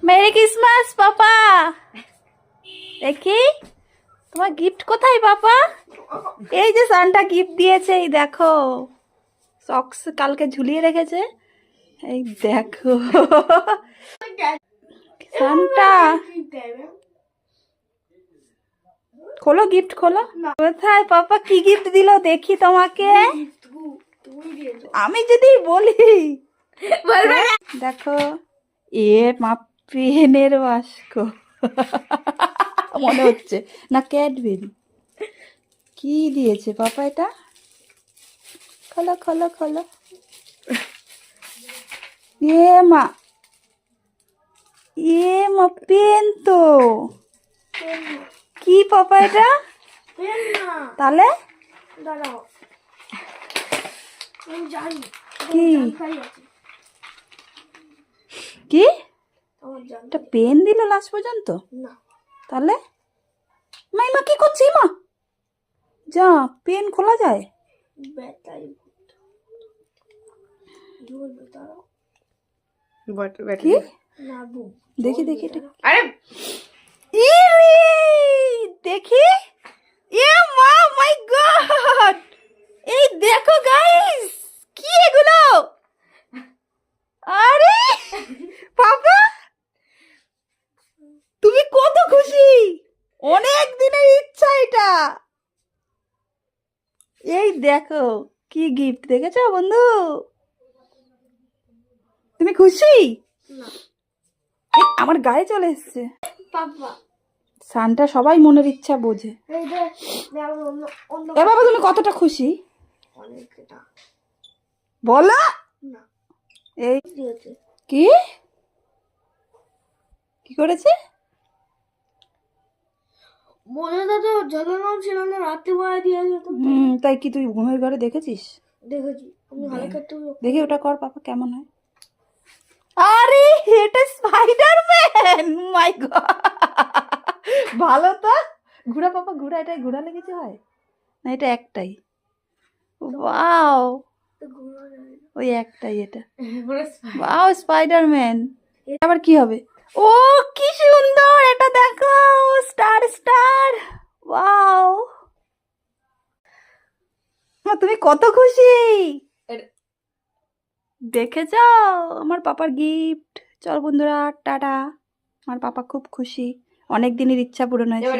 Merry Christmas পাপা। দেখি তোমার gift কোথায় পাপা? এই যে সান্টা গিফট দিয়েছে, এই দেখো সক্স কালকে ঝুলিয়ে রেখেছে, এই দেখো সান্টা। খোলো গিফট খোলো। কোথায় পাপা কি গিফট দিল দেখি তোমাকে। আমি যদি বলি দেখো, এ মা পেনের বাস্ক মনে হচ্ছে না, ক্যাডবেরি। কি দিয়েছে পাপা এটা? খোলো খোলো খোলো। এ মা, এ মা পেন তো। কি পাপা এটা? তাহলে কি কি একটা পেন দিল লাস্ট পর্যন্ত? তাহলে মাইমা কি করছি মা? যা, পেন খোলা যায়? কি দেখি দেখি এটা। আরে দেখি, এ মা, মাই গড, এই দেখো গাইস, কি এগুলো? আরে পাপা, তুমি কত খুশি! অনেক দিনের ইচ্ছা এটা। এই দেখো কি গিফট, দেখেছো বন্ধু? তুমি খুশি? আমার গায়ে চলে এসছে। সান্টা সবাই মনের ইচ্ছা বোঝে। এ বাবা, তুমি কতটা খুশি বলো? এই কি কি করেছে? তাই কি তুই ঘুমের ঘরে দেখেছিস? দেখি ওটা কর পাপা, কেমন হয়। আরে এটা স্পাইডারম্যান, মাই গড, ভালো তো। ঘোড়া পাপা, ঘোড়া, এটা ঘোড়া লেগেছে হয় না? এটা একটাই, ওয়াও, ওই একটাই এটা। Wow Spiderman. আবার কি হবে? ও কি সুন্দর, এটা দেখো, স্টার স্টার, ওয়াও। তুমি কত খুশি দেখেছ আমার পাপার গিফট। চল বন্ধুরা, টাটা। আমার পাপা খুব খুশি, অনেক দিনের ইচ্ছা পূরণ হয়েছে।